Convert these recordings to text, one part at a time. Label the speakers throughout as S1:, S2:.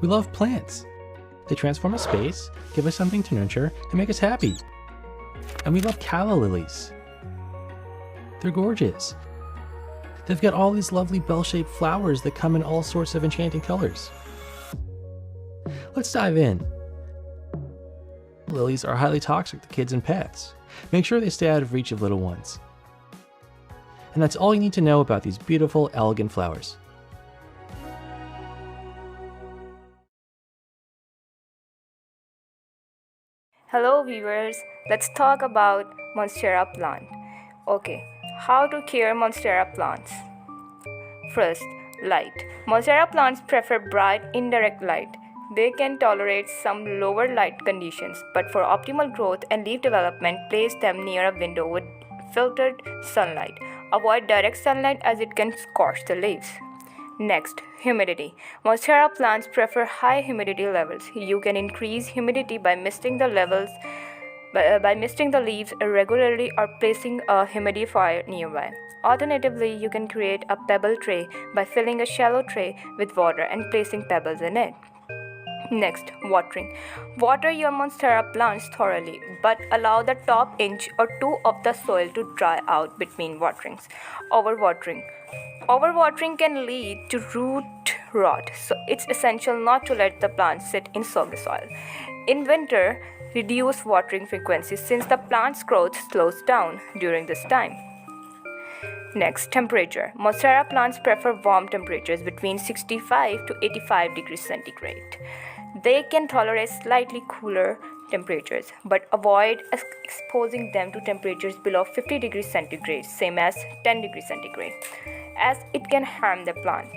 S1: We love plants. They transform a space, give us something to nurture, and make us happy. And we love calla lilies. They're gorgeous. They've got all these lovely bell-shaped flowers that come in all sorts of enchanting colors. Let's dive in. Lilies are highly toxic to kids and pets. Make sure they stay out of reach of little ones. And that's all you need to know about these beautiful, elegant flowers.
S2: Hello viewers, let's talk about Monstera plant. Okay, how to care Monstera plants? First, light. Monstera plants prefer bright indirect light. They can tolerate some lower light conditions, but for optimal growth and leaf development, place them near a window with filtered sunlight. Avoid direct sunlight as it can scorch the leaves. Next, humidity. Monstera plants prefer high humidity levels. You can increase humidity by misting the leaves regularly or placing a humidifier nearby. Alternatively, you can create a pebble tray by filling a shallow tray with water and placing pebbles in it. Next, watering. Water your Monstera plants thoroughly, but allow the top inch or two of the soil to dry out between waterings. Overwatering. Overwatering can lead to root rot, so it's essential not to let the plants sit in soggy soil. In winter, reduce watering frequency since the plant's growth slows down during this time. Next, temperature. Monstera plants prefer warm temperatures between 65 to 85 degrees centigrade. They can tolerate slightly cooler temperatures, but avoid exposing them to temperatures below 50 degrees centigrade, same as 10 degrees centigrade, as it can harm the plant.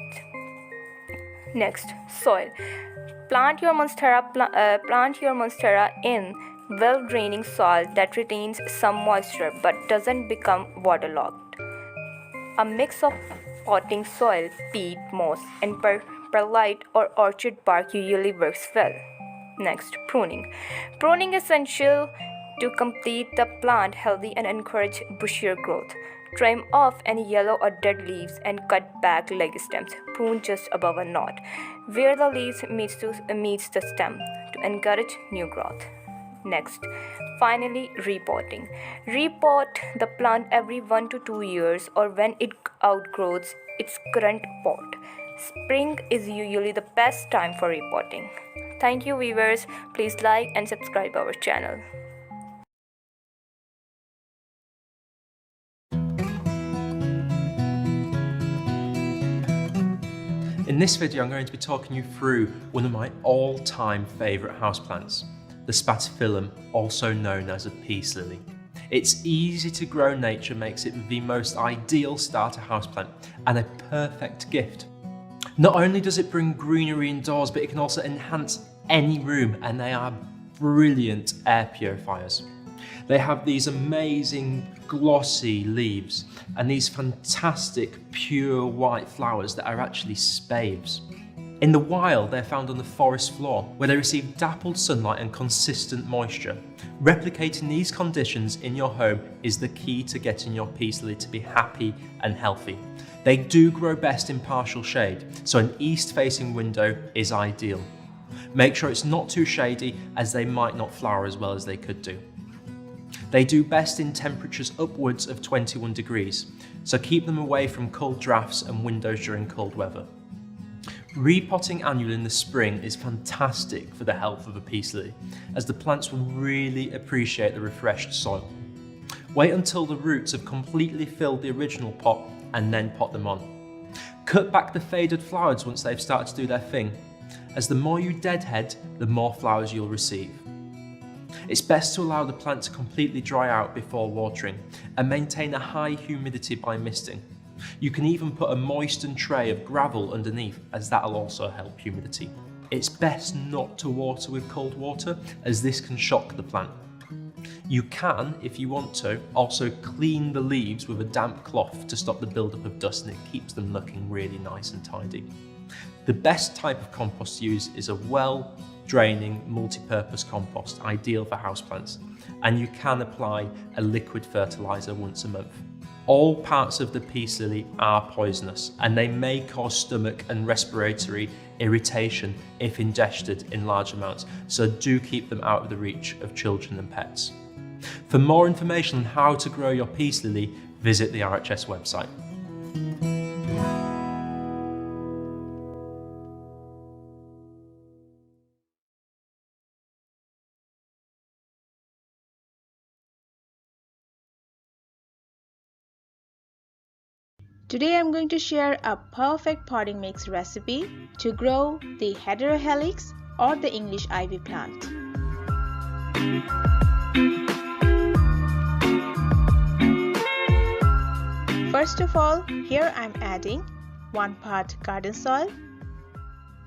S2: Next, soil. Plant your Monstera in well-draining soil that retains some moisture but doesn't become waterlogged. A mix of potting soil, peat, moss, and perlite or orchid bark usually works well. Next, pruning. Pruning is essential to complete the plant healthy and encourage bushier growth. Trim off any yellow or dead leaves and cut back leg stems. Prune just above a knot, where the leaves meets the stem to encourage new growth. Next, finally, repotting. Repot the plant every 1 to 2 years or when it outgrows its current pot. Spring is usually the best time for repotting. Thank you viewers. Please like and subscribe our channel.
S3: In this video, I'm going to be talking you through one of my all-time favourite houseplants, the Spathiphyllum, also known as a peace lily. Its easy to grow nature makes it the most ideal starter houseplant and a perfect gift. Not only does it bring greenery indoors, but it can also enhance any room, and they are brilliant air purifiers. They have these amazing glossy leaves and these fantastic pure white flowers that are actually spathes. In the wild, they're found on the forest floor where they receive dappled sunlight and consistent moisture. Replicating these conditions in your home is the key to getting your peace lily to be happy and healthy. They do grow best in partial shade, so an east-facing window is ideal. Make sure it's not too shady, as they might not flower as well as they could do. They do best in temperatures upwards of 21 degrees, so keep them away from cold drafts and windows during cold weather. Repotting annually in the spring is fantastic for the health of a peace lily, as the plants will really appreciate the refreshed soil. Wait until the roots have completely filled the original pot and then pot them on. Cut back the faded flowers once they've started to do their thing, as the more you deadhead, the more flowers you'll receive. It's best to allow the plant to completely dry out before watering and maintain a high humidity by misting. You can even put a moistened tray of gravel underneath, as that'll also help humidity. It's best not to water with cold water, as this can shock the plant. You can, if you want to, also clean the leaves with a damp cloth to stop the buildup of dust, and it keeps them looking really nice and tidy. The best type of compost to use is a well-draining multi-purpose compost, ideal for houseplants, and you can apply a liquid fertiliser once a month. All parts of the peace lily are poisonous, and they may cause stomach and respiratory irritation if ingested in large amounts, so do keep them out of the reach of children and pets. For more information on how to grow your peace lily, visit the RHS website.
S4: Today I'm going to share a perfect potting mix recipe to grow the heterohelix or the English ivy plant. First of all, here I'm adding 1 part garden soil,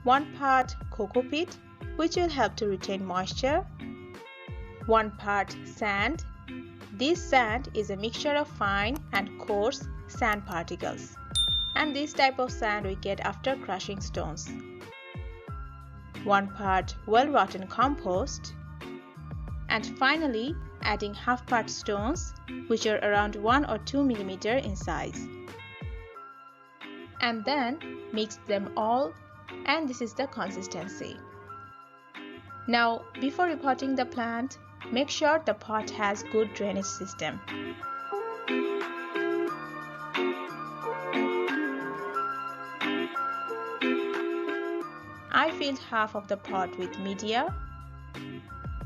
S4: 1 part coco peat, which will help to retain moisture, 1 part sand. This sand is a mixture of fine and coarse sand particles, and this type of sand we get after crushing stones. 1 part well-rotten compost, and finally adding half part stones, which are around 1 or 2 millimeter in size. And then mix them all, and this is the consistency. Now, before repotting the plant, make sure the pot has good drainage system. I filled half of the pot with media,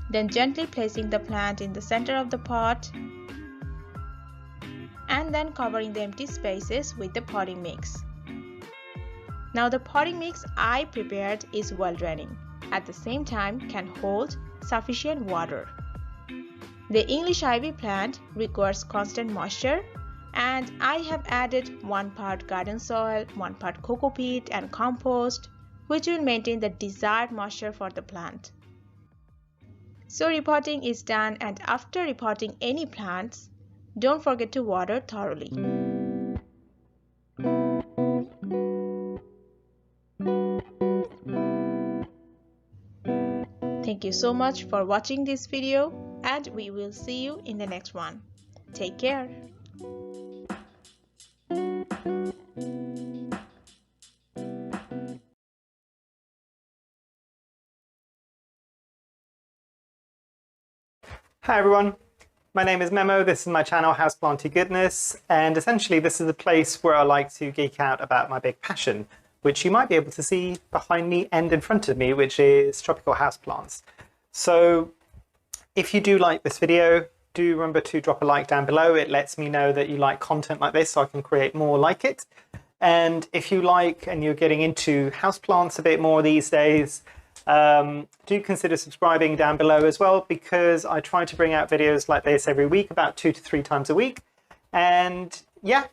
S4: then gently placing the plant in the center of the pot, and then covering the empty spaces with the potting mix. Now the potting mix I prepared is well draining, at the same time can hold sufficient water. The English ivy plant requires constant moisture, and I have added 1 part garden soil, 1 part coco peat and compost, which will maintain the desired moisture for the plant. So repotting is done, and after repotting any plants, don't forget to water thoroughly. Thank you so much for watching this video, and we will see you in the next one. Take care.
S5: Hi everyone, my name is Memo, this is my channel Houseplanty Goodness, and essentially this is a place where I like to geek out about my big passion, which you might be able to see behind me and in front of me, which is tropical houseplants. So if you do like this video, do remember to drop a like down below. It lets me know that you like content like this so I can create more like it. And if you like and you're getting into houseplants a bit more these days, do consider subscribing down below as well, because I try to bring out videos like this every week, about 2 to 3 times a week. And yeah,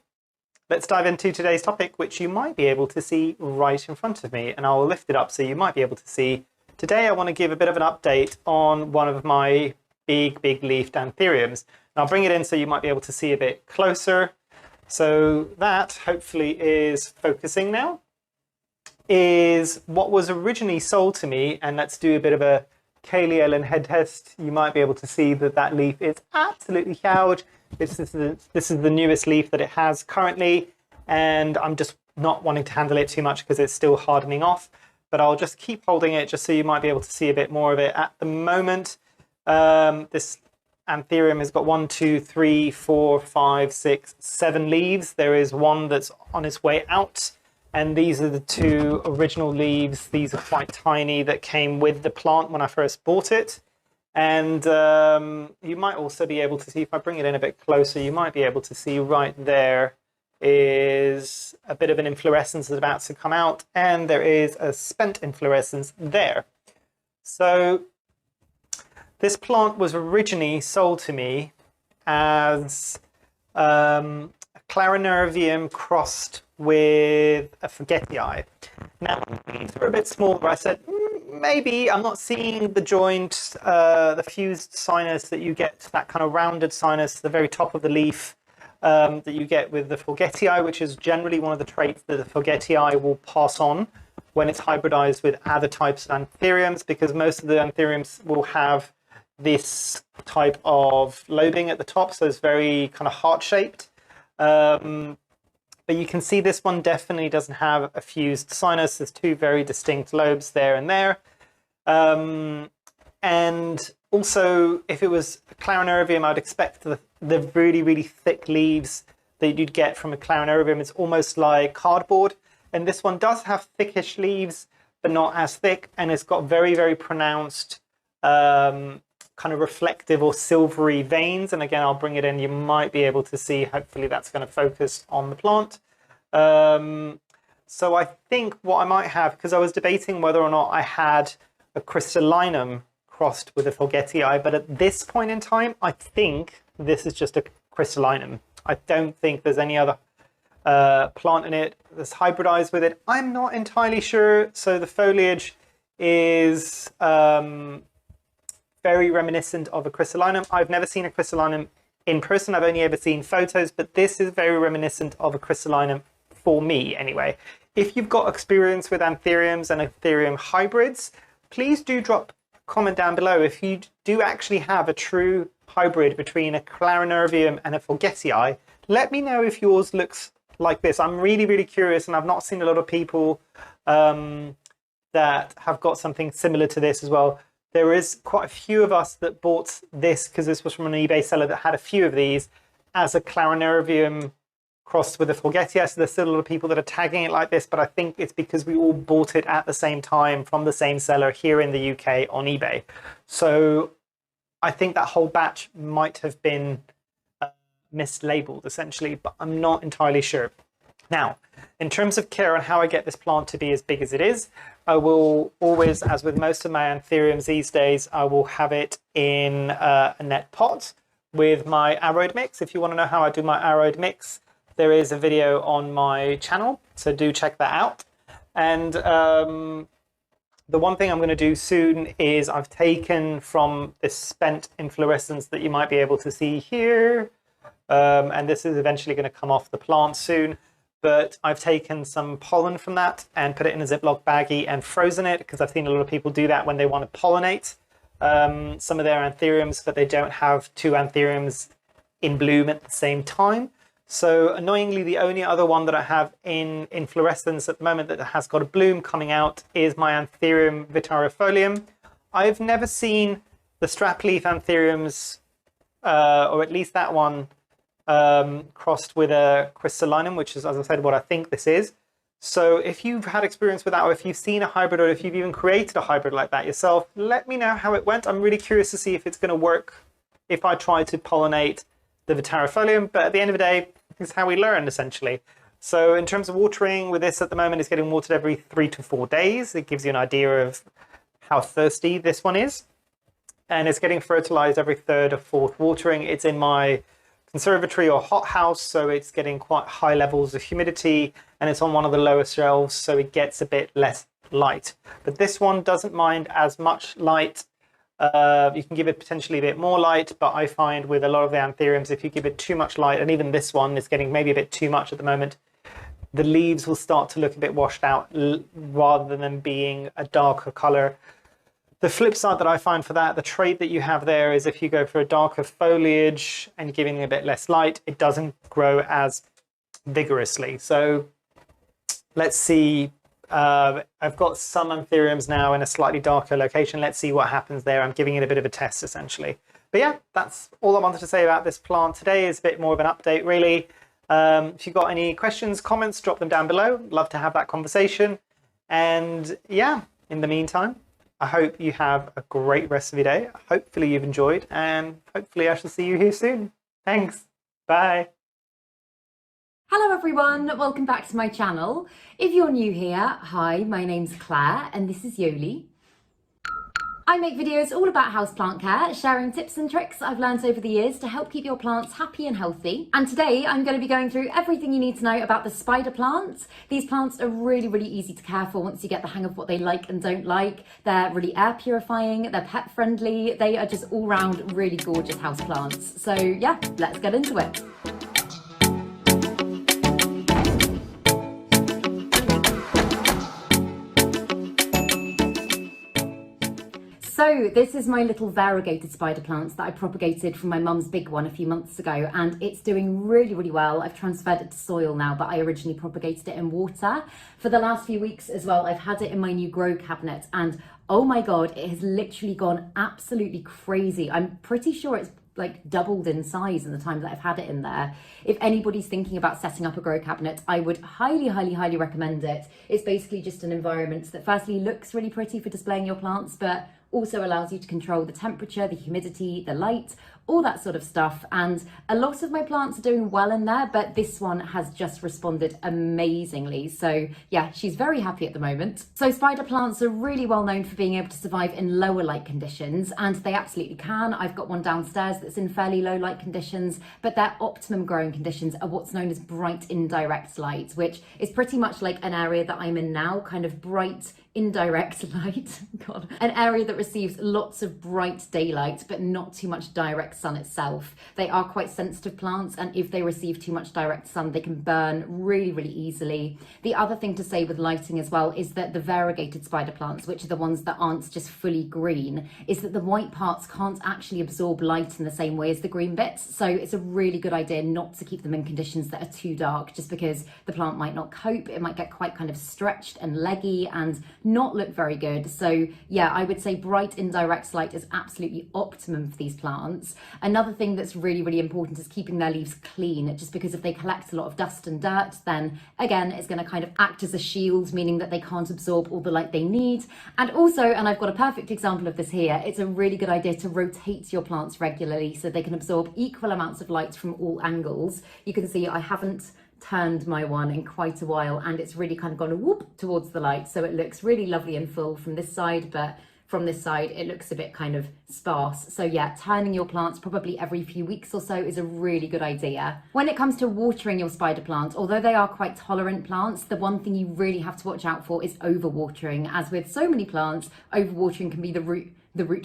S5: let's dive into today's topic, which you might be able to see right in front of me, and I'll lift it up so you might be able to see. Today I want to give a bit of an update on one of my big leafed anthuriums, and I'll bring it in so you might be able to see a bit closer. So that hopefully is focusing now. Is what was originally sold to me, and let's do a bit of a Kaylee Ellen head test. You might be able to see that that leaf is absolutely huge. This is the newest leaf that it has currently, and I'm just not wanting to handle it too much because it's still hardening off, but I'll just keep holding it just so you might be able to see a bit more of it. At the moment, this anthurium has got 1, 2, 3, 4, 5, 6, 7 leaves. There is one that's on its way out. And these are the 2 original leaves. These are quite tiny that came with the plant when I first bought it. And you might also be able to see, if I bring it in a bit closer, you might be able to see right there is a bit of an inflorescence that's about to come out, and there is a spent inflorescence there. So this plant was originally sold to me as a Clarinervium crossed with a forgetii. Now, these were a bit smaller. I said, maybe I'm not seeing the joint, the fused sinus that you get, that kind of rounded sinus at the very top of the leaf that you get with the forgetii, which is generally one of the traits that the forgetii will pass on when it's hybridized with other types of anthuriums, because most of the anthuriums will have this type of lobing at the top, so it's very kind of heart-shaped. But you can see this one definitely doesn't have a fused sinus. There's two very distinct lobes there and there. And also, if it was a Clarinarium, I'd expect the really, really thick leaves that you'd get from a Clarinarium. It's almost like cardboard. And this one does have thickish leaves, but not as thick. And it's got very, very pronounced kind of reflective or silvery veins. And again, I'll bring it in. You might be able to see, hopefully that's going to focus on the plant. So I think what I might have, because I was debating whether or not I had a crystallinum crossed with a Forgetii, but at this point in time, I think this is just a crystallinum. I don't think there's any other plant in it that's hybridized with it. I'm not entirely sure. So the foliage is very reminiscent of a crystallinum. I've never seen a crystallinum in person. I've only ever seen photos, but this is very reminiscent of a crystallinum for me anyway. If you've got experience with anthuriums and anthurium hybrids, please do drop a comment down below if you do actually have a true hybrid between a Clarinarium and a Forgetii. Let me know if yours looks like this. I'm really, really curious, and I've not seen a lot of people that have got something similar to this as well. There is quite a few of us that bought this because this was from an eBay seller that had a few of these as a Clarinarium crossed with a Forgetii. So there's still a lot of people that are tagging it like this, but I think it's because we all bought it at the same time from the same seller here in the UK on eBay. So I think that whole batch might have been mislabeled essentially, but I'm not entirely sure. Now, in terms of care and how I get this plant to be as big as it is, I will always, as with most of my anthuriums these days, I will have it in a net pot with my aroid mix. If you want to know how I do my aroid mix, there is a video on my channel, so do check that out. And the one thing I'm going to do soon is I've taken from this spent inflorescence that you might be able to see here, and this is eventually going to come off the plant soon, but I've taken some pollen from that and put it in a Ziploc baggie and frozen it, because I've seen a lot of people do that when they want to pollinate some of their anthuriums, but they don't have two anthuriums in bloom at the same time. So annoyingly, the only other one that I have in inflorescence at the moment that has got a bloom coming out is my Anthurium vitarifolium. I've never seen the strap-leaf anthuriums, or at least that one, crossed with a crystallinum, which is, as I said, what I think this is. So if you've had experience with that, or if you've seen a hybrid, or if you've even created a hybrid like that yourself, let me know how it went. I'm really curious to see if it's going to work if I try to pollinate the vitarifolium, but at the end of the day, it's how we learn essentially. So in terms of watering with this at the moment, it's getting watered every 3 to 4 days. It gives you an idea of how thirsty this one is. And it's getting fertilized every 3rd or 4th watering. It's in my conservatory or hothouse, so it's getting quite high levels of humidity, and it's on one of the lower shelves, so it gets a bit less light. But this one doesn't mind as much light. You can give it potentially a bit more light, but I find with a lot of the anthuriums, if you give it too much light, and even this one is getting maybe a bit too much at the moment, the leaves will start to look a bit washed out rather than being a darker color. The flip side that I find for that, the trait that you have there is if you go for a darker foliage and you're giving it a bit less light, it doesn't grow as vigorously. So let's see. I've got some anthuriums now in a slightly darker location. Let's see what happens there. I'm giving it a bit of a test essentially. But yeah, that's all I wanted to say about this plant today. Is a bit more of an update really. If you've got any questions, comments, drop them down below. Love to have that conversation. And yeah, in the meantime, I hope you have a great rest of your day. Hopefully you've enjoyed, and hopefully I shall see you here soon. Thanks. Bye.
S6: Hello everyone, welcome back to my channel. If you're new here, hi, my name's Claire and this is Yoli. I make videos all about houseplant care, sharing tips and tricks I've learned over the years to help keep your plants happy and healthy. And today I'm going to be going through everything you need to know about the spider plants. These plants are really easy to care for once you get the hang of what they like and don't like. They're really air purifying, they're pet friendly, they are just all round really gorgeous houseplants. So yeah, let's get into it. So So this is my little variegated spider plants that I propagated from my mum's big one a few months ago, and it's doing really, really well. I've transferred it to soil now, but I originally propagated it in water. For the last few weeks as well, I've had it in my new grow cabinet, and oh my God, it has literally gone absolutely crazy. I'm pretty sure it's like doubled in size in the time that I've had it in there. If anybody's thinking about setting up a grow cabinet, I would highly, highly, highly recommend it. It's basically just an environment that firstly looks really pretty for displaying your plants, but also allows you to control the temperature, the humidity, the light, all that sort of stuff. And a lot of my plants are doing well in there, but this one has just responded amazingly. So yeah, she's very happy at the moment. So spider plants are really well known for being able to survive in lower light conditions, and they absolutely can. I've got one downstairs that's in fairly low light conditions, but their optimum growing conditions are what's known as bright indirect light, which is pretty much like an area that I'm in now, kind of bright indirect light. God, an area that receives lots of bright daylight but not too much direct sun itself. They are quite sensitive plants, and if they receive too much direct sun they can burn really, really easily. The other thing to say with lighting as well is that the variegated spider plants, which are the ones that aren't just fully green, is that the white parts can't actually absorb light in the same way as the green bits. So it's a really good idea not to keep them in conditions that are too dark, just because the plant might not cope. It might get quite kind of stretched and leggy and not look very good. So yeah, I would say bright indirect light is absolutely optimum for these plants. Another thing that's really, really important is keeping their leaves clean, just because if they collect a lot of dust and dirt, then again, it's going to kind of act as a shield, meaning that they can't absorb all the light they need. And also, and I've got a perfect example of this here, it's a really good idea to rotate your plants regularly so they can absorb equal amounts of light from all angles. You can see I haven't turned my one in quite a while, and it's really kind of gone whoop towards the light, so it looks really lovely and full from this side, but from this side it looks a bit kind of sparse. So yeah, turning your plants probably every few weeks or so is a really good idea. When it comes to watering your spider plants, although they are quite tolerant plants, the one thing you really have to watch out for is overwatering. As with so many plants, overwatering can be the root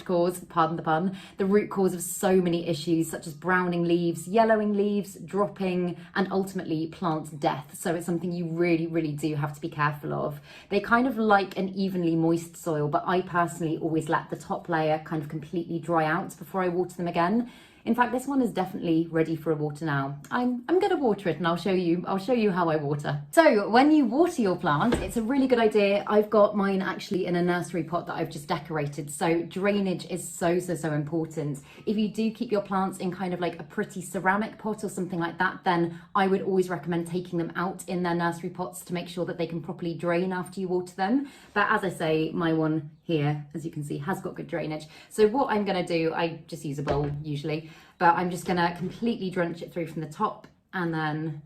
S6: cause, pardon the pun, the root cause of so many issues such as browning leaves, yellowing leaves, dropping, and ultimately plant death. So it's something you really, really do have to be careful of. They kind of like an evenly moist soil, but I personally always let the top layer kind of completely dry out before I water them again. In fact, this one is definitely ready for a water now. I'm gonna water it, and I'll show you how I water. So when you water your plant, it's a really good idea. I've got mine actually in a nursery pot that I've just decorated. So drainage is so important. If you do keep your plants in kind of like a pretty ceramic pot or something like that, then I would always recommend taking them out in their nursery pots to make sure that they can properly drain after you water them. But as I say, my one here, as you can see, has got good drainage. So what I'm gonna do, I just use a bowl usually, but I'm just gonna completely drench it through from the top and then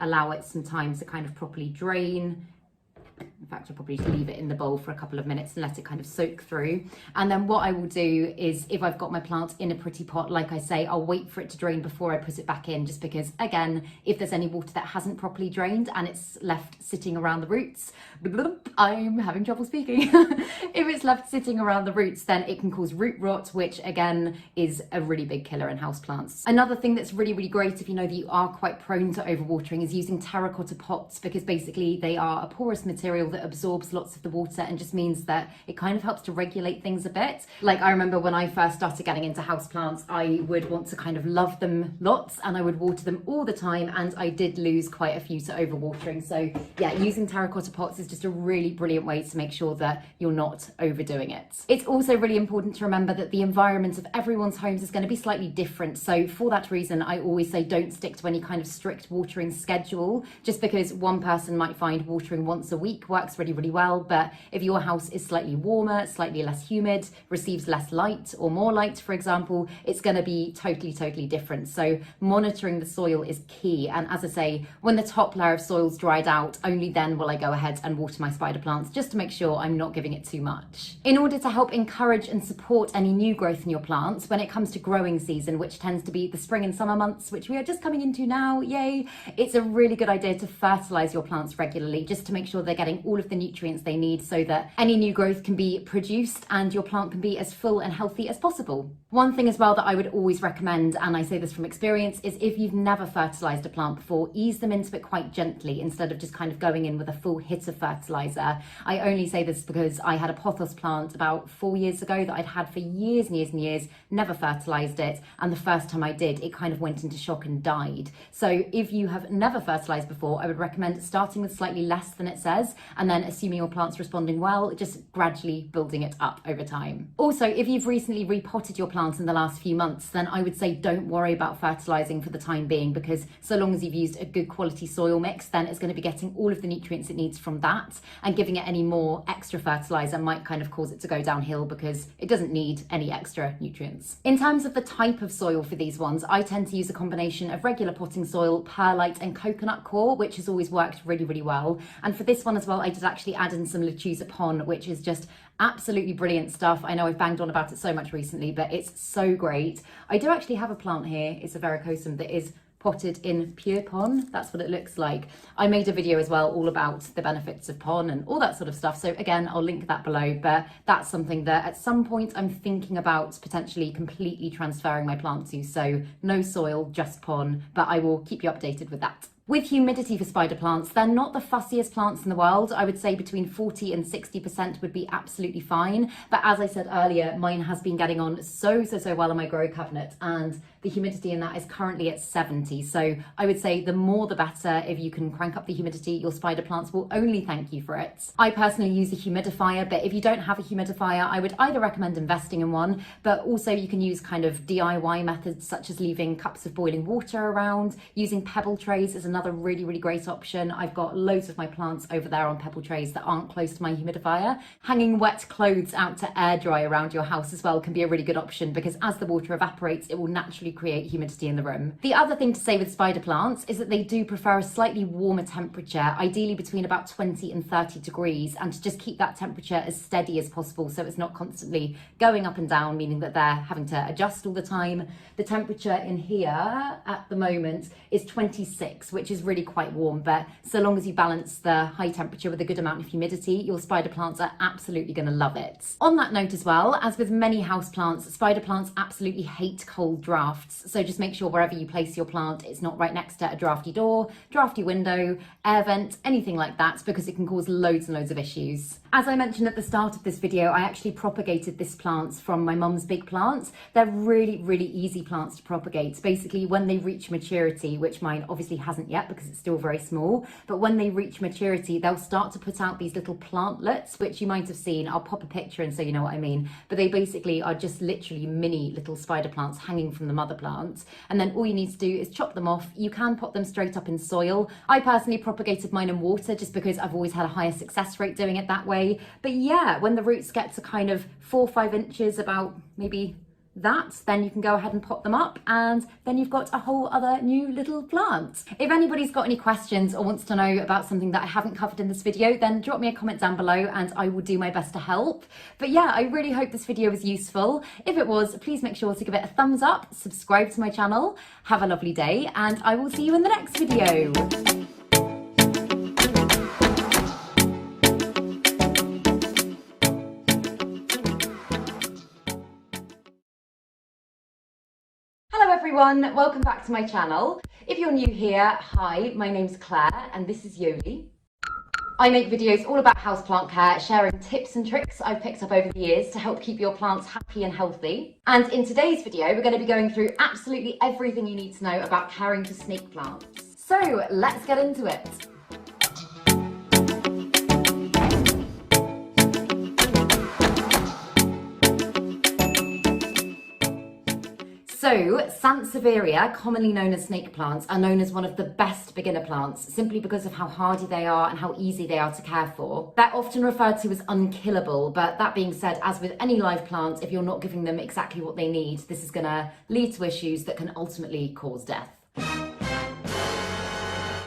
S6: allow it some time to kind of properly drain. In fact, I'll probably just leave it in the bowl for a couple of minutes and let it kind of soak through. And then what I will do is, if I've got my plant in a pretty pot, like I say, I'll wait for it to drain before I put it back in, just because, again, if there's any water that hasn't properly drained and it's left sitting around the roots, I'm having trouble speaking. If it's left sitting around the roots, then it can cause root rot, which again is a really big killer in houseplants. Another thing that's really, really great if you know that you are quite prone to overwatering is using terracotta pots, because basically they are a porous material that absorbs lots of the water and just means that it kind of helps to regulate things a bit. Like, I remember when I first started getting into houseplants, I would want to kind of love them lots and I would water them all the time, and I did lose quite a few to overwatering. So yeah, using terracotta pots is just a really brilliant way to make sure that you're not overdoing it. It's also really important to remember that the environment of everyone's homes is going to be slightly different. So for that reason, I always say don't stick to any kind of strict watering schedule, just because one person might find watering once a week works really, really well, but if your house is slightly warmer, slightly less humid, receives less light or more light, for example, it's going to be totally different. So monitoring the soil is key. And as I say, when the top layer of soil's dried out, only then will I go ahead and water my spider plants, just to make sure I'm not giving it too much. In order to help encourage and support any new growth in your plants when it comes to growing season, which tends to be the spring and summer months, which we are just coming into now, yay, it's a really good idea to fertilize your plants regularly, just to make sure they're getting all of the nutrients they need so that any new growth can be produced and your plant can be as full and healthy as possible. One thing as well that I would always recommend, and I say this from experience, is if you've never fertilised a plant before, ease them into it quite gently instead of just kind of going in with a full hit of fertiliser. I only say this because I had a pothos plant about 4 years ago that I'd had for years and years and years, never fertilised it, and the first time I did, it kind of went into shock and died. So if you have never fertilised before, I would recommend starting with slightly less than it says, and then assuming your plant's responding well, just gradually building it up over time. Also, if you've recently repotted your plant in the last few months, then I would say don't worry about fertilising for the time being, because so long as you've used a good quality soil mix, then it's going to be getting all of the nutrients it needs from that, and giving it any more extra fertiliser might kind of cause it to go downhill because it doesn't need any extra nutrients. In terms of the type of soil for these ones, I tend to use a combination of regular potting soil, perlite and coconut coir, which has always worked really, really well. And for this one as well, I did actually add in some lechuza pon, which is just absolutely brilliant stuff. I know I've banged on about it so much recently, but it's so great. I do actually have a plant here, it's a verrucosum, that is potted in pure pon. That's what it looks like. I made a video as well all about the benefits of pon and all that sort of stuff, so again I'll link that below, but that's something that at some point I'm thinking about potentially completely transferring my plant to, so no soil, just pon, but I will keep you updated with that. With humidity for spider plants, they're not the fussiest plants in the world. I would say between 40 and 60% would be absolutely fine. But as I said earlier, mine has been getting on so well on my grow cabinet, and the humidity in that is currently at 70. So I would say the more the better. If you can crank up the humidity, your spider plants will only thank you for it. I personally use a humidifier, but if you don't have a humidifier, I would either recommend investing in one, but also you can use kind of DIY methods such as leaving cups of boiling water around. Using pebble trays is another really great option. I've got loads of my plants over there on pebble trays that aren't close to my humidifier. Hanging wet clothes out to air dry around your house as well can be a really good option, because as the water evaporates, it will naturally create humidity in the room. The other thing to say with spider plants is that they do prefer a slightly warmer temperature, ideally between about 20 and 30 degrees, and to just keep that temperature as steady as possible so it's not constantly going up and down, meaning that they're having to adjust all the time. The temperature in here at the moment is 26, which is really quite warm, but so long as you balance the high temperature with a good amount of humidity, your spider plants are absolutely going to love it. On that note as well, as with many house plants, spider plants absolutely hate cold drafts, so just make sure wherever you place your plant, it's not right next to a drafty door, drafty window, air vent, anything like that, because it can cause loads and loads of issues. As I mentioned at the start of this video, I actually propagated this plant from my mum's big plant. They're really easy plants to propagate. Basically, when they reach maturity, which mine obviously hasn't yet because it's still very small, but when they reach maturity, they'll start to put out these little plantlets, which you might have seen. I'll pop a picture in so you know what I mean. But they basically are just literally mini little spider plants hanging from the mother plant. And then all you need to do is chop them off. You can pot them straight up in soil. I personally propagated mine in water just because I've always had a higher success rate doing it that way. But yeah, when the roots get to kind of 4 or 5 inches, about maybe that, then you can go ahead and pot them up, and then you've got a whole other new little plant. If anybody's got any questions or wants to know about something that I haven't covered in this video, then drop me a comment down below and I will do my best to help. But yeah, I really hope this video was useful. If it was, please make sure to give it a thumbs up, subscribe to my channel, have a lovely day, and I will see you in the next video. Hello everyone, welcome back to my channel. If you're new here, hi, my name's Claire and this is Yoli. I make videos all about houseplant care, sharing tips and tricks I've picked up over the years to help keep your plants happy and healthy. And in today's video, we're going to be going through absolutely everything you need to know about caring for snake plants. So let's get into it. So, Sansevieria, commonly known as snake plants, are known as one of the best beginner plants simply because of how hardy they are and how easy they are to care for. They're often referred to as unkillable, but that being said, as with any live plant, if you're not giving them exactly what they need, this is going to lead to issues that can ultimately cause death.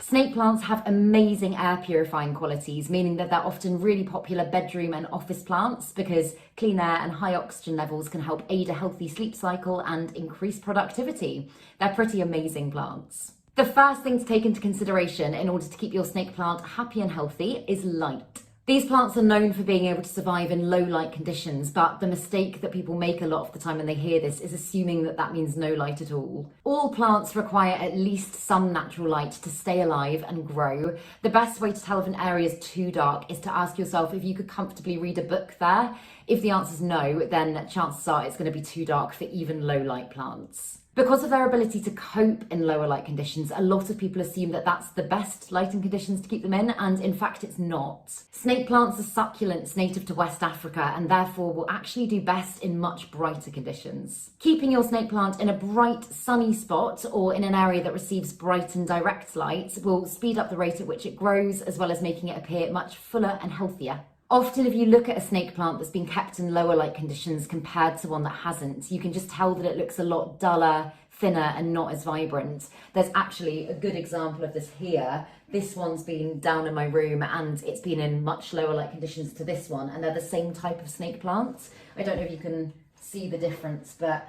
S6: Snake plants have amazing air purifying qualities, meaning that they're often really popular bedroom and office plants because clean air and high oxygen levels can help aid a healthy sleep cycle and increase productivity. They're pretty amazing plants. The first thing to take into consideration in order to keep your snake plant happy and healthy is light. These plants are known for being able to survive in low light conditions, but the mistake that people make a lot of the time when they hear this is assuming that that means no light at all. All plants require at least some natural light to stay alive and grow. The best way to tell if an area is too dark is to ask yourself if you could comfortably read a book there. If the answer is no, then chances are it's going to be too dark for even low light plants. Because of their ability to cope in lower light conditions, a lot of people assume that that's the best lighting conditions to keep them in, and in fact it's not. Snake plants are succulents native to West Africa and therefore will actually do best in much brighter conditions. Keeping your snake plant in a bright, sunny spot or in an area that receives bright and direct light will speed up the rate at which it grows, as well as making it appear much fuller and healthier. Often if you look at a snake plant that's been kept in lower light conditions compared to one that hasn't, you can just tell that it looks a lot duller, thinner and not as vibrant. There's actually a good example of this here. This one's been down in my room and it's been in much lower light conditions to this one, and they're the same type of snake plant. I don't know if you can see the difference, but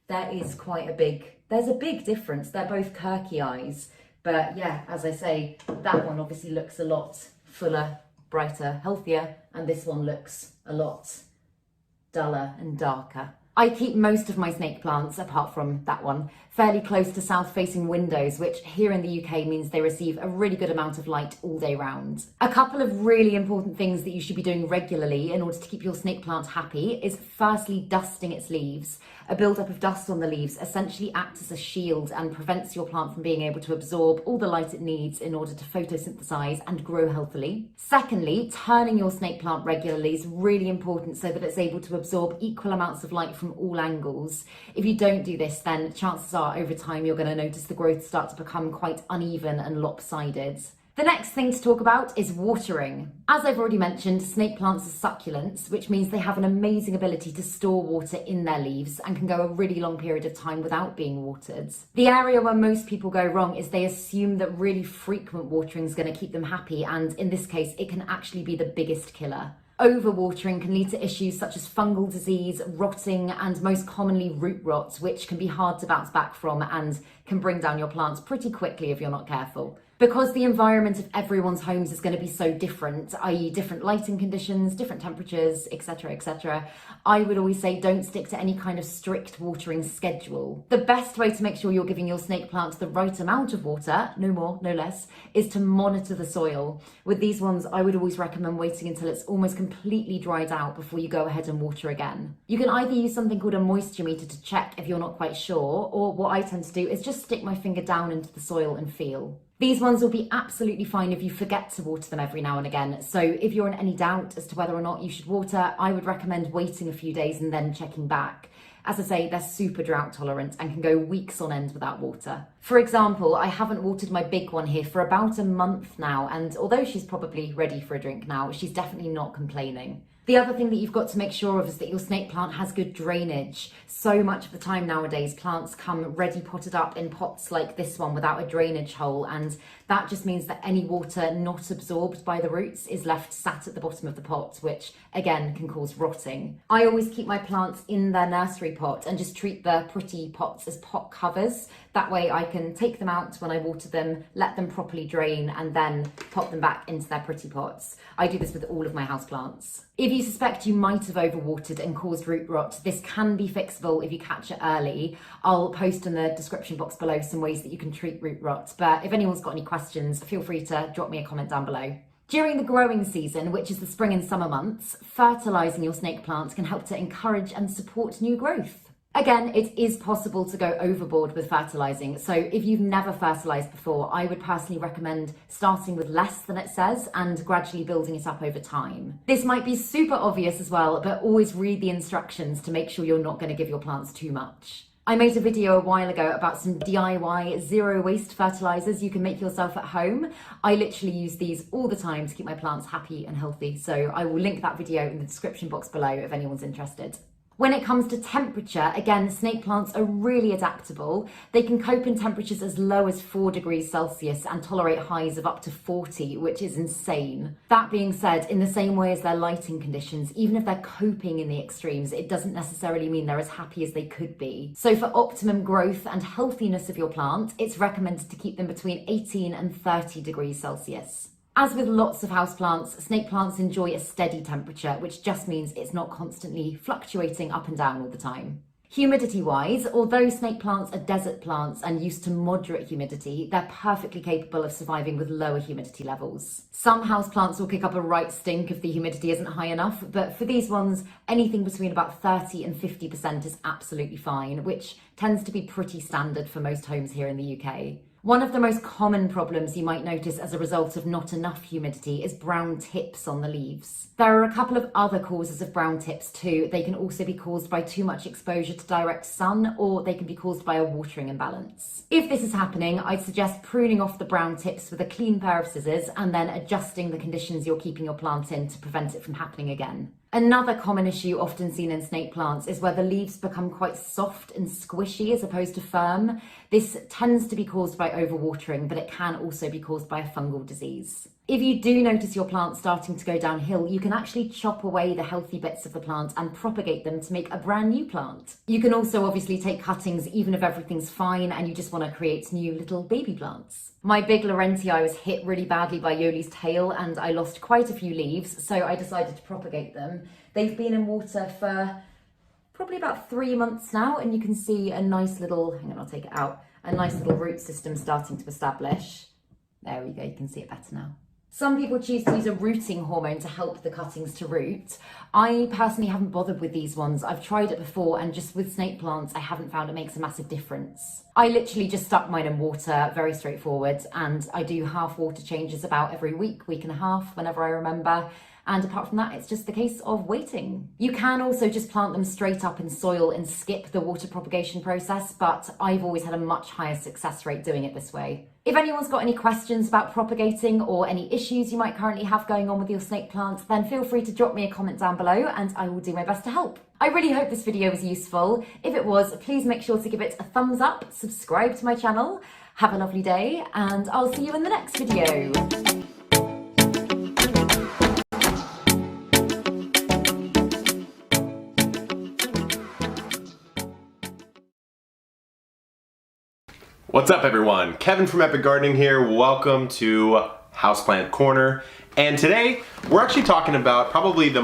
S6: there's a big difference. They're both Kirky eyes, but yeah, as I say, that one obviously looks a lot fuller, brighter, healthier, and this one looks a lot duller and darker. I keep most of my snake plants, apart from that one, fairly close to south-facing windows, which here in the UK means they receive a really good amount of light all day round. A couple of really important things that you should be doing regularly in order to keep your snake plant happy is firstly dusting its leaves. A build-up of dust on the leaves essentially acts as a shield and prevents your plant from being able to absorb all the light it needs in order to photosynthesize and grow healthily. Secondly, turning your snake plant regularly is really important so that it's able to absorb equal amounts of light from all angles. If you don't do this, then chances are over time you're going to notice the growth start to become quite uneven and lopsided. The next thing to talk about is watering. As I've already mentioned, snake plants are succulents, which means they have an amazing ability to store water in their leaves and can go a really long period of time without being watered. The area where most people go wrong is they assume that really frequent watering is going to keep them happy, and in this case it can actually be the biggest killer. Overwatering can lead to issues such as fungal disease, rotting, and most commonly root rot, which can be hard to bounce back from and can bring down your plants pretty quickly if you're not careful. Because the environment of everyone's homes is going to be so different, i.e. different lighting conditions, different temperatures, etc., I would always say don't stick to any kind of strict watering schedule. The best way to make sure you're giving your snake plant the right amount of water, no more, no less, is to monitor the soil. With these ones, I would always recommend waiting until it's almost completely dried out before you go ahead and water again. You can either use something called a moisture meter to check if you're not quite sure, or what I tend to do is just stick my finger down into the soil and feel. These ones will be absolutely fine if you forget to water them every now and again. So if you're in any doubt as to whether or not you should water, I would recommend waiting a few days and then checking back. As I say, they're super drought tolerant and can go weeks on end without water. For example, I haven't watered my big one here for about a month now, and although she's probably ready for a drink now, she's definitely not complaining. The other thing that you've got to make sure of is that your snake plant has good drainage. So much of the time nowadays, plants come ready potted up in pots like this one without a drainage hole, and that just means that any water not absorbed by the roots is left sat at the bottom of the pot, which again can cause rotting. I always keep my plants in their nursery pot and just treat the pretty pots as pot covers. That way I can take them out when I water them, let them properly drain, and then pop them back into their pretty pots. I do this with all of my houseplants. If you suspect you might have overwatered and caused root rot, this can be fixable if you catch it early. I'll post in the description box below some ways that you can treat root rot, but if anyone's got any questions, feel free to drop me a comment down below. During the growing season, which is the spring and summer months, fertilising your snake plants can help to encourage and support new growth. Again, it is possible to go overboard with fertilising, so if you've never fertilised before, I would personally recommend starting with less than it says and gradually building it up over time. This might be super obvious as well, but always read the instructions to make sure you're not going to give your plants too much. I made a video a while ago about some DIY zero waste fertilisers you can make yourself at home. I literally use these all the time to keep my plants happy and healthy, so I will link that video in the description box below if anyone's interested. When it comes to temperature, again, snake plants are really adaptable. They can cope in temperatures as low as 4 degrees Celsius and tolerate highs of up to 40, which is insane. That being said, in the same way as their lighting conditions, even if they're coping in the extremes, it doesn't necessarily mean they're as happy as they could be. So for optimum growth and healthiness of your plant, it's recommended to keep them between 18 and 30 degrees Celsius. As with lots of houseplants, snake plants enjoy a steady temperature, which just means it's not constantly fluctuating up and down all the time. Humidity-wise, although snake plants are desert plants and used to moderate humidity, they're perfectly capable of surviving with lower humidity levels. Some houseplants will kick up a right stink if the humidity isn't high enough, but for these ones, anything between about 30 and 50% is absolutely fine, which tends to be pretty standard for most homes here in the UK. One of the most common problems you might notice as a result of not enough humidity is brown tips on the leaves. There are a couple of other causes of brown tips too. They can also be caused by too much exposure to direct sun, or they can be caused by a watering imbalance. If this is happening, I'd suggest pruning off the brown tips with a clean pair of scissors and then adjusting the conditions you're keeping your plant in to prevent it from happening again. Another common issue often seen in snake plants is where the leaves become quite soft and squishy as opposed to firm. This tends to be caused by overwatering, but it can also be caused by a fungal disease. If you do notice your plant starting to go downhill, you can actually chop away the healthy bits of the plant and propagate them to make a brand new plant. You can also obviously take cuttings even if everything's fine and you just want to create new little baby plants. My big Laurentii was hit really badly by Yoli's tail and I lost quite a few leaves, so I decided to propagate them. They've been in water for probably about 3 months now, and you can see a nice little, hang on, I'll take it out, a nice little root system starting to establish. There we go, you can see it better now. Some people choose to use a rooting hormone to help the cuttings to root. I personally haven't bothered with these ones. I've tried it before, and just with snake plants, I haven't found it makes a massive difference. I literally just stuck mine in water, very straightforward, and I do half water changes about every week and a half, whenever I remember. And apart from that, it's just the case of waiting. You can also just plant them straight up in soil and skip the water propagation process, but I've always had a much higher success rate doing it this way. If anyone's got any questions about propagating or any issues you might currently have going on with your snake plants, then feel free to drop me a comment down below and I will do my best to help. I really hope this video was useful. If it was, please make sure to give it a thumbs up, subscribe to my channel, have a lovely day, and I'll see you in the next video.
S7: What's up everyone? Kevin from Epic Gardening here. Welcome to Houseplant Corner. And today we're actually talking about probably the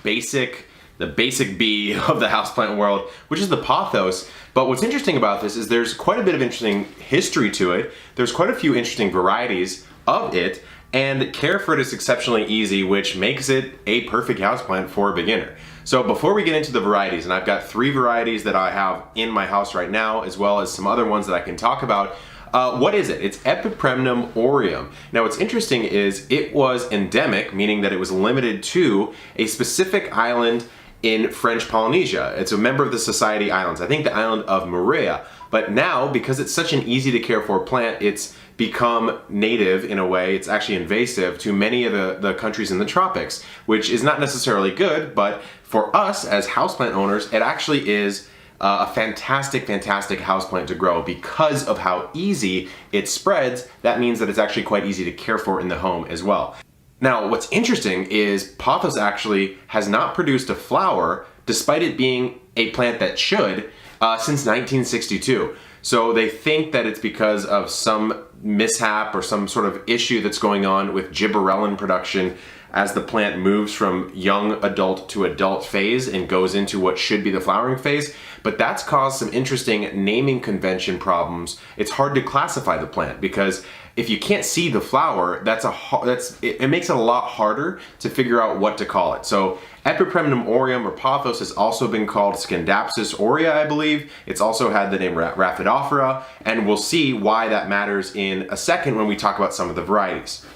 S7: basic bee of the houseplant world, which is the pothos. But what's interesting about this is there's quite a bit of interesting history to it. There's quite a few interesting varieties of it, and care for it is exceptionally easy, which makes it a perfect houseplant for a beginner. So before we get into the varieties, and I've got 3 varieties that I have in my house right now, as well as some other ones that I can talk about. What is it? It's Epipremnum aureum. Now what's interesting is it was endemic, meaning that it was limited to a specific island in French Polynesia. It's a member of the Society Islands, I think the island of Moorea. But now, because it's such an easy to care for plant, it's become native in a way, it's actually invasive to many of the countries in the tropics, which is not necessarily good, but for us as houseplant owners, it actually is a fantastic houseplant to grow because of how easy it spreads. That means that it's actually quite easy to care for in the home as well. Now, what's interesting is pothos actually has not produced a flower, despite it being a plant that should, since 1962. So they think that it's because of some mishap or some sort of issue that's going on with gibberellin production as the plant moves from young adult to adult phase and goes into what should be the flowering phase. But that's caused some interesting naming convention problems. It's hard to classify the plant because if you can't see the flower, it makes it a lot harder to figure out what to call it. So Epipremnum aureum or pothos has also been called Scindapsus aurea, I believe. It's also had the name Rhaphidophora, and we'll see why that matters in a second when we talk about some of the varieties.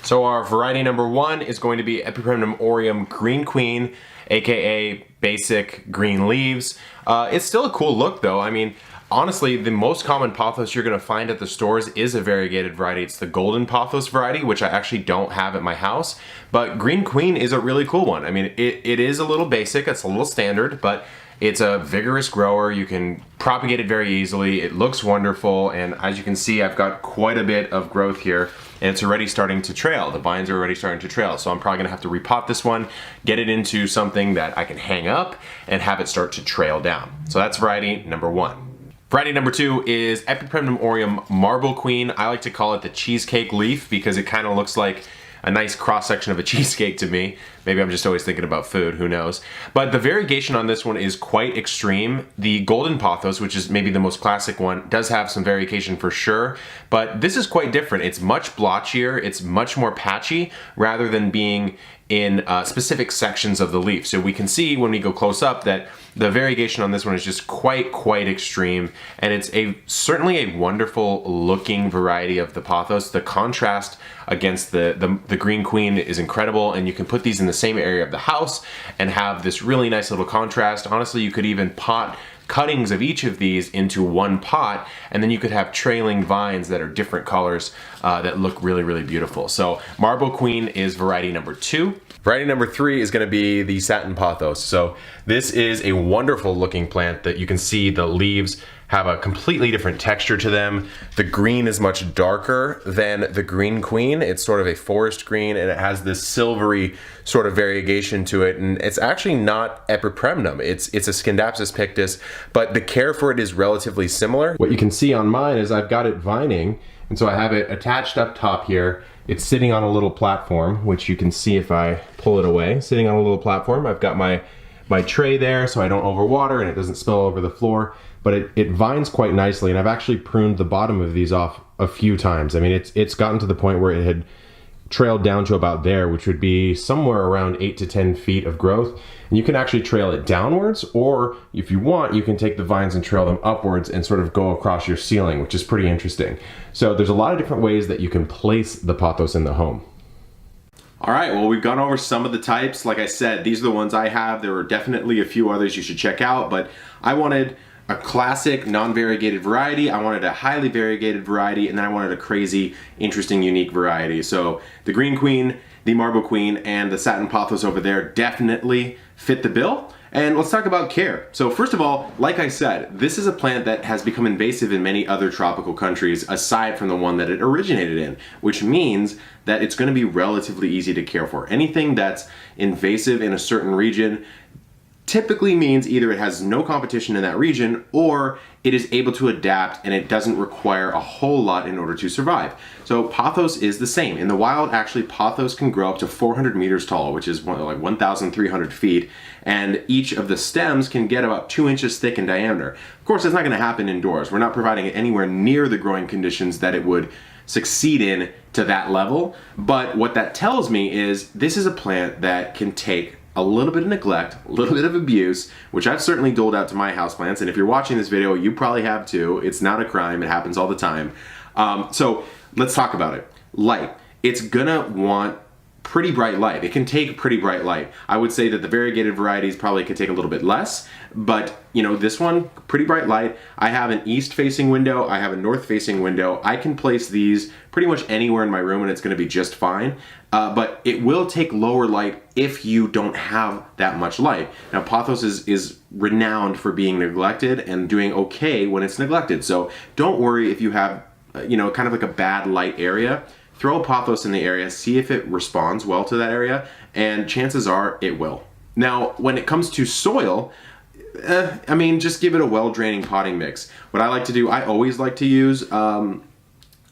S7: So our variety number 1 is going to be Epipremnum aureum Green Queen, aka basic green leaves. It's still a cool look though. I mean, honestly, the most common pothos you're going to find at the stores is a variegated variety. It's the golden pothos variety, which I actually don't have at my house. But Green Queen is a really cool one. I mean, it is a little basic, it's a little standard, but it's a vigorous grower. You can propagate it very easily. It looks wonderful, and as you can see, I've got quite a bit of growth here, and it's already starting to trail. The vines are already starting to trail, so I'm probably gonna have to repot this one, get it into something that I can hang up, and have it start to trail down. So that's variety number 1. Variety number 2 is Epipremnum aureum Marble Queen. I like to call it the cheesecake leaf because it kind of looks like a nice cross section of a cheesecake to me. Maybe I'm just always thinking about food, who knows. But the variegation on this one is quite extreme. The golden pothos, which is maybe the most classic one, does have some variegation for sure, but this is quite different. It's much blotchier, it's much more patchy, rather than being in specific sections of the leaf. So we can see when we go close up that the variegation on this one is just quite extreme, and it's certainly a wonderful looking variety of the pothos. The contrast against the green queen is incredible, and you can put these in the same area of the house and have this really nice little contrast. Honestly, you could even pot cuttings of each of these into one pot, and then you could have trailing vines that are different colors that look really beautiful. So Marble Queen is variety number 2. Variety number 3 is going to be the satin pothos. So this is a wonderful looking plant that you can see the leaves have a completely different texture to them. The green is much darker than the green queen. It's sort of a forest green, and it has this silvery sort of variegation to it, and it's actually not epipremnum. It's a Scindapsus pictus, but the care for it is relatively similar. What you can see on mine is I've got it vining, and so I have it attached up top here. It's sitting on a little platform, which you can see if I pull it away. Sitting on a little platform, I've got my tray there so I don't overwater and it doesn't spill over the floor. But it vines quite nicely, and I've actually pruned the bottom of these off a few times. I mean, it's gotten to the point where it had trailed down to about there, which would be somewhere around 8 to 10 feet of growth. And you can actually trail it downwards, or if you want, you can take the vines and trail them upwards and sort of go across your ceiling, which is pretty interesting. So there's a lot of different ways that you can place the pothos in the home. All right, well, we've gone over some of the types. Like I said, these are the ones I have. There are definitely a few others you should check out, but I wanted a classic non-variegated variety, I wanted a highly variegated variety, and then I wanted a crazy, interesting, unique variety. So the green queen, the marble queen, and the satin pothos over there definitely fit the bill. And let's talk about care. So first of all, like I said, this is a plant that has become invasive in many other tropical countries aside from the one that it originated in, which means that it's going to be relatively easy to care for. Anything that's invasive in a certain region typically means either it has no competition in that region, or it is able to adapt and it doesn't require a whole lot in order to survive. So pothos is the same. In the wild, actually, pothos can grow up to 400 meters tall, which is like 1,300 feet, and each of the stems can get about 2 inches thick in diameter. Of course, it's not going to happen indoors. We're not providing it anywhere near the growing conditions that it would succeed in to that level, but what that tells me is this is a plant that can take a little bit of neglect, a little bit of abuse, which I've certainly doled out to my houseplants, and if you're watching this video, you probably have too. It's not a crime, it happens all the time. So let's talk about it. Light. It's gonna want pretty bright light. It can take pretty bright light. I would say that the variegated varieties probably could take a little bit less, but you know, this one, pretty bright light. I have an east-facing window, I have a north-facing window. I can place these pretty much anywhere in my room and it's gonna be just fine. But it will take lower light if you don't have that much light. Now, pothos is renowned for being neglected and doing okay when it's neglected. So don't worry if you have, you know, kind of like a bad light area. Throw a pothos in the area, see if it responds well to that area, and chances are it will. Now, when it comes to soil, I mean, just give it a well-draining potting mix. What I like to do, I always like to use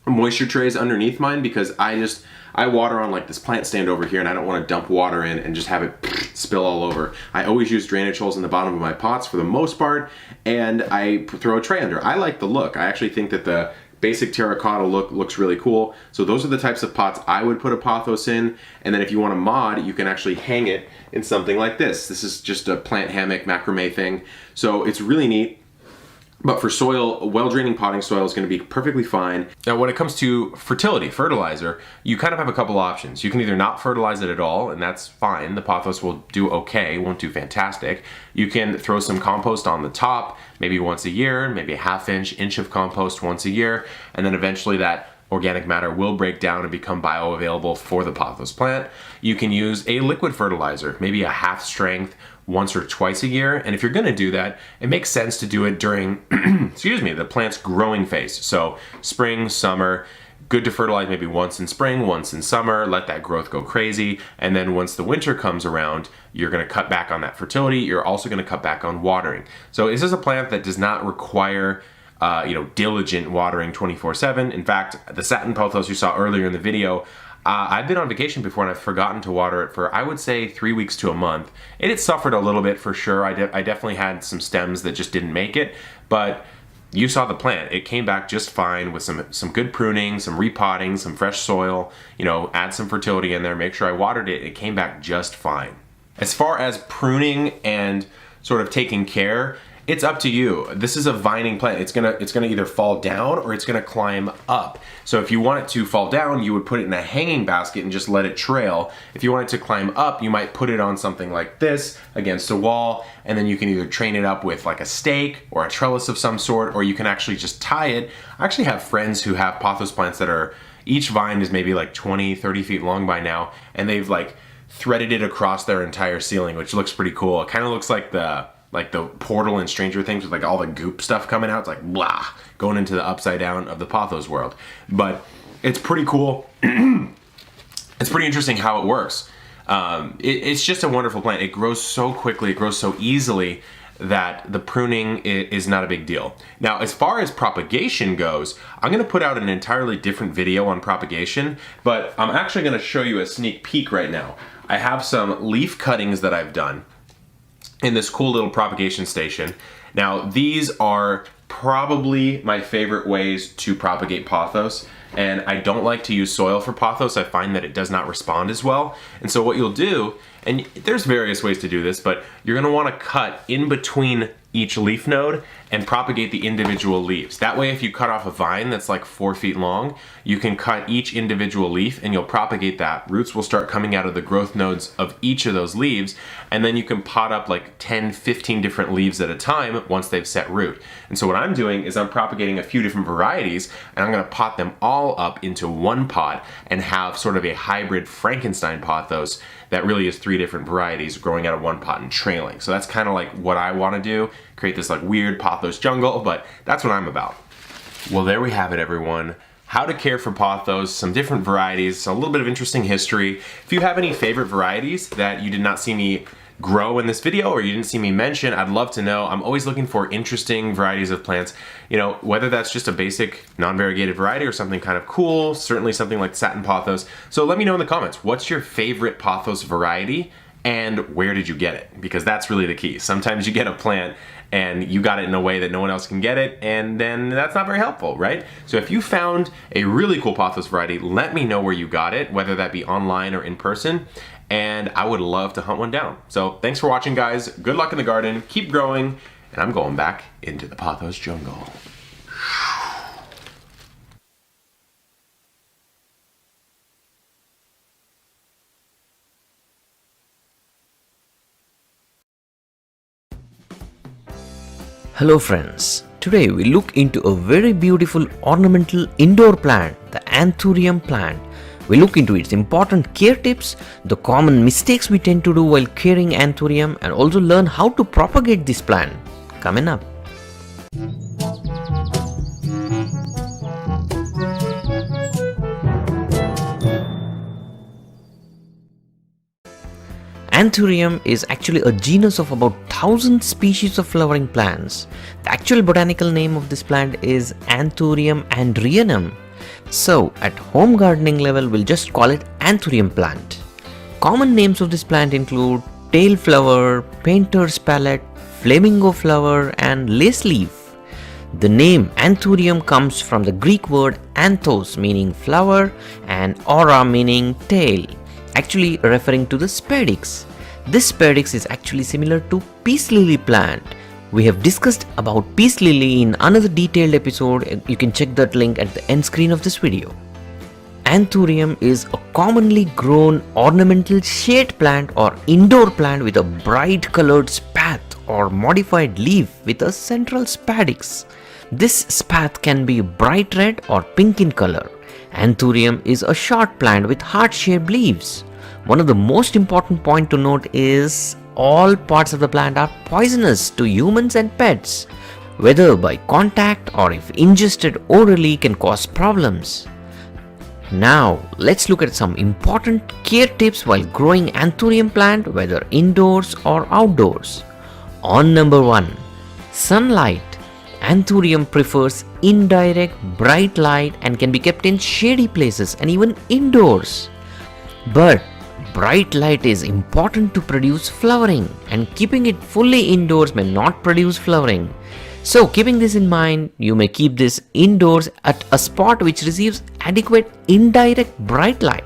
S7: moisture trays underneath mine because I water on like this plant stand over here and I don't want to dump water in and just have it spill all over. I always use drainage holes in the bottom of my pots for the most part, and I throw a tray under. I like the look. I actually think that the basic terracotta look looks really cool. So those are the types of pots I would put a pothos in, and then if you want to mod, you can actually hang it in something like this. This is just a plant hammock macrame thing. So it's really neat. But for soil, well-draining potting soil is going to be perfectly fine. Now, when it comes to fertility, fertilizer, you kind of have a couple options. You can either not fertilize it at all, and that's fine. The pothos will do okay, won't do fantastic. You can throw some compost on the top, maybe once a year, maybe a ½ inch of compost once a year, and then eventually that organic matter will break down and become bioavailable for the pothos plant. You can use a liquid fertilizer, maybe a half strength, once or twice a year. And if you're gonna do that, it makes sense to do it during, excuse me, the plant's growing phase. So spring, summer, good to fertilize maybe once in spring, once in summer, let that growth go crazy. And then once the winter comes around, you're gonna cut back on that fertility. You're also gonna cut back on watering. So this is a plant that does not require diligent watering 24/7. In fact, the satin pothos you saw earlier in the video, I've been on vacation before and I've forgotten to water it for, I would say, 3 weeks to a month. And it suffered a little bit for sure. I definitely had some stems that just didn't make it, but you saw the plant. It came back just fine with some good pruning, some repotting, some fresh soil, you know, add some fertility in there, make sure I watered it. It came back just fine. As far as pruning and sort of taking care, it's up to you. This is a vining plant. It's gonna either fall down or it's gonna climb up. So if you want it to fall down, you would put it in a hanging basket and just let it trail. If you want it to climb up, you might put it on something like this against a wall, and then you can either train it up with like a stake or a trellis of some sort, or you can actually just tie it. I actually have friends who have pothos plants that are, each vine is maybe like 20, 30 feet long by now, and they've like threaded it across their entire ceiling, which looks pretty cool. It kind of looks like the portal in Stranger Things with like all the goop stuff coming out. It's like blah, going into the upside down of the pothos world. But it's pretty cool. It's pretty interesting how it works. It's just a wonderful plant. It grows so quickly, it grows so easily that the pruning is not a big deal. Now, as far as propagation goes, I'm gonna put out an entirely different video on propagation, but I'm actually gonna show you a sneak peek right now. I have some leaf cuttings that I've done in this cool little propagation station. Now, these are probably my favorite ways to propagate pothos, and I don't like to use soil for pothos. I find that it does not respond as well. And so what you'll do, and there's various ways to do this, but you're gonna wanna cut in between each leaf node and propagate the individual leaves. That way, if you cut off a vine that's like 4 feet long, you can cut each individual leaf and you'll propagate that. Roots will start coming out of the growth nodes of each of those leaves, and then you can pot up like 10, 15 different leaves at a time once they've set root. And so what I'm doing is I'm propagating a few different varieties, and I'm gonna pot them all up into one pot and have sort of a hybrid Frankenstein pothos that really is 3 different varieties growing out of one pot and trailing. So that's kind of like what I wanna do, create this like weird pothos jungle, but that's what I'm about. Well, there we have it, everyone. How to care for pothos, some different varieties, a little bit of interesting history. If you have any favorite varieties that you did not see me grow in this video or you didn't see me mention, I'd love to know. I'm always looking for interesting varieties of plants, you know, whether that's just a basic non-variegated variety or something kind of cool, certainly something like satin pothos. So let me know in the comments, what's your favorite pothos variety and where did you get it? Because that's really the key. Sometimes you get a plant and you got it in a way that no one else can get it, and then that's not very helpful, right? So if you found a really cool pothos variety, let me know where you got it, whether that be online or in person, and I would love to hunt one down. So thanks for watching, guys. Good luck in the garden, keep growing, and I'm going back into the pothos jungle.
S8: Hello friends, today we look into a very beautiful ornamental indoor plant, the Anthurium plant. We look into its important care tips, the common mistakes we tend to do while caring Anthurium, and also learn how to propagate this plant. Coming up. Anthurium is actually a genus of about 1000 species of flowering plants. The actual botanical name of this plant is Anthurium andrianum. So at home gardening level, we'll just call it Anthurium plant. Common names of this plant include tail flower, painter's palette, flamingo flower, and lace leaf. The name Anthurium comes from the Greek word anthos meaning flower and aura meaning tail, actually referring to the spadix. This spadix is actually similar to peace lily plant. We have discussed about peace lily in another detailed episode. You can check that link at the end screen of this video. Anthurium is a commonly grown ornamental shade plant or indoor plant with a bright colored spathe or modified leaf with a central spadix. This spathe can be bright red or pink in color. Anthurium is a short plant with heart-shaped leaves. One of the most important points to note is all parts of the plant are poisonous to humans and pets. Whether by contact or if ingested orally can cause problems. Now let's look at some important care tips while growing Anthurium plant, whether indoors or outdoors. On number 1, sunlight. Anthurium prefers indirect bright light and can be kept in shady places and even indoors. But bright light is important to produce flowering, and keeping it fully indoors may not produce flowering. So keeping this in mind, you may keep this indoors at a spot which receives adequate indirect bright light.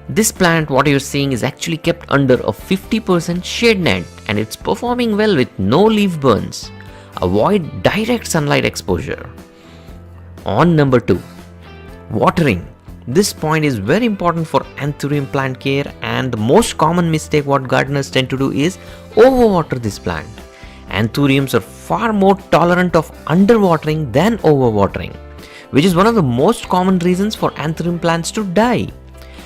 S8: This plant, what you're seeing, is actually kept under a 50% shade net and it's performing well with no leaf burns. Avoid direct sunlight exposure. On number 2, watering. This point is very important for anthurium plant care, and the most common mistake what gardeners tend to do is overwater this plant. Anthuriums are far more tolerant of underwatering than overwatering, which is one of the most common reasons for anthurium plants to die.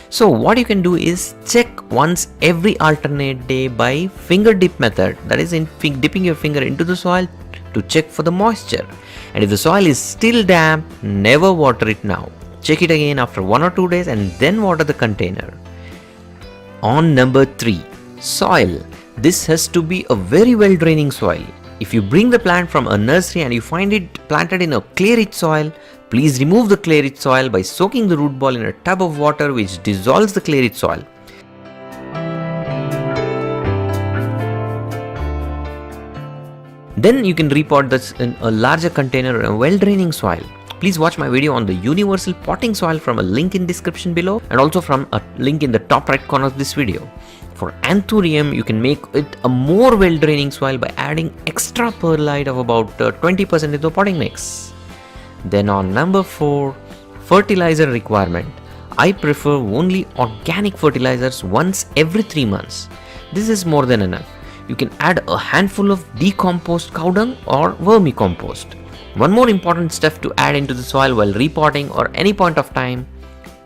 S8: So what you can do is check once every alternate day by finger dip method, that is dipping your finger into the soil to check for the moisture. And if the soil is still damp, never water it now. Check it again after 1 or 2 days and then water the container. On number 3, soil. This has to be a very well draining soil. If you bring the plant from a nursery and you find it planted in a clay-rich soil, please remove the clay-rich soil by soaking the root ball in a tub of water which dissolves the clay-rich soil. Then you can repot this in a larger container in a well-draining soil. Please watch my video on the universal potting soil from a link in description below and also from a link in the top right corner of this video. For anthurium, you can make it a more well-draining soil by adding extra perlite of about 20% into the potting mix. Then on number 4, fertilizer requirement. I prefer only organic fertilizers once every 3 months. This is more than enough. You can add a handful of decomposed cow dung or vermicompost. One more important step to add into the soil while repotting or any point of time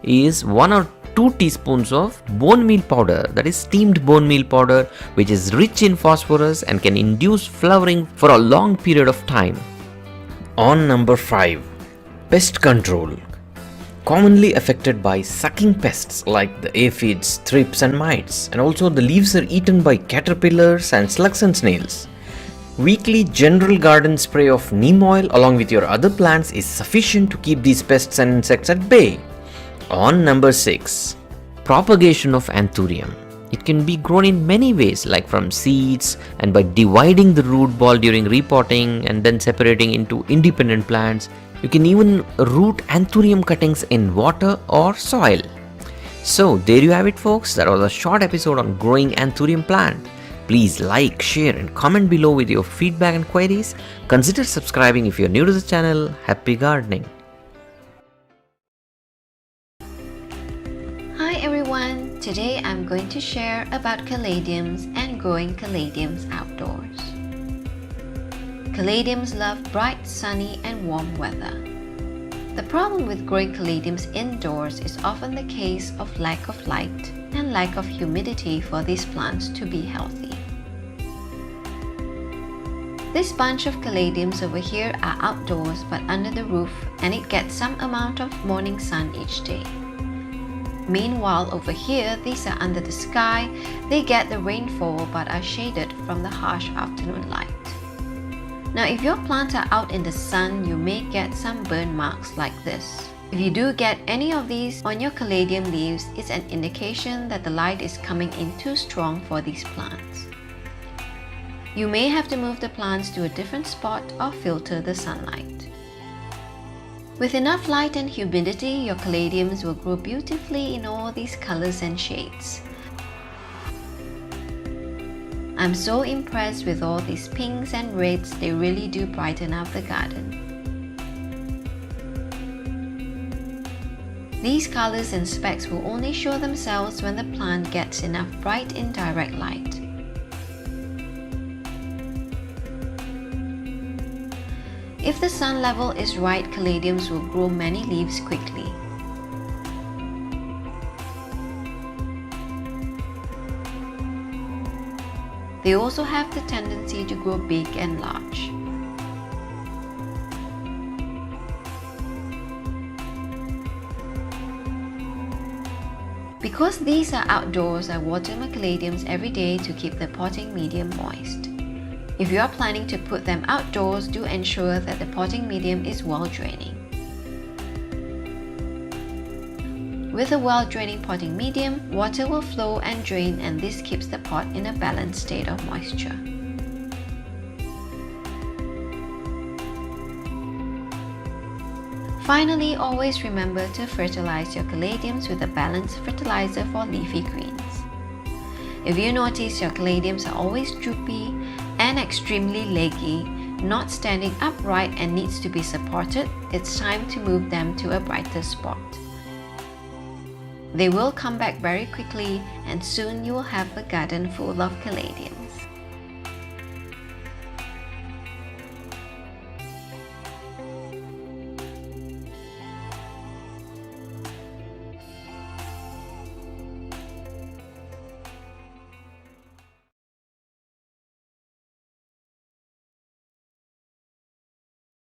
S8: is 1 or 2 teaspoons of bone meal powder, that is steamed bone meal powder, which is rich in phosphorus and can induce flowering for a long period of time. On number 5, pest control. Commonly affected by sucking pests like the aphids, thrips and mites, and also the leaves are eaten by caterpillars and slugs and snails. Weekly general garden spray of neem oil along with your other plants is sufficient to keep these pests and insects at bay. On number 6, propagation of anthurium. It can be grown in many ways, like from seeds and by dividing the root ball during repotting and then separating into independent plants. You can even root anthurium cuttings in water or soil. So there you have it, folks. That was a short episode on growing anthurium plant. Please like, share and comment below with your feedback and queries. Consider subscribing if you're new to the channel. Happy gardening.
S9: Hi everyone, today I'm going to share about caladiums and growing caladiums outdoors. Caladiums love bright, sunny and warm weather. The problem with growing caladiums indoors is often the case of lack of light and lack of humidity for these plants to be healthy. This bunch of caladiums over here are outdoors but under the roof, and it gets some amount of morning sun each day. Meanwhile, over here, these are under the sky. They get the rainfall but are shaded from the harsh afternoon light. Now, if your plants are out in the sun, you may get some burn marks like this. If you do get any of these on your caladium leaves, it's an indication that the light is coming in too strong for these plants. You may have to move the plants to a different spot or filter the sunlight. With enough light and humidity, your caladiums will grow beautifully in all these colors and shades. I'm so impressed with all these pinks and reds. They really do brighten up the garden. These colors and specks will only show themselves when the plant gets enough bright indirect light. If the sun level is right, caladiums will grow many leaves quickly. They also have the tendency to grow big and large. Because these are outdoors, I water my caladiums every day to keep the potting medium moist. If you are planning to put them outdoors, do ensure that the potting medium is well draining. With a well draining potting medium, water will flow and drain, and this keeps the pot in a balanced state of moisture. Finally, always remember to fertilize your caladiums with a balanced fertilizer for leafy greens. If you notice your caladiums are always droopy and extremely leggy, not standing upright and needs to be supported, it's time to move them to a brighter spot. They will come back very quickly, and soon you will have a garden full of caladiums.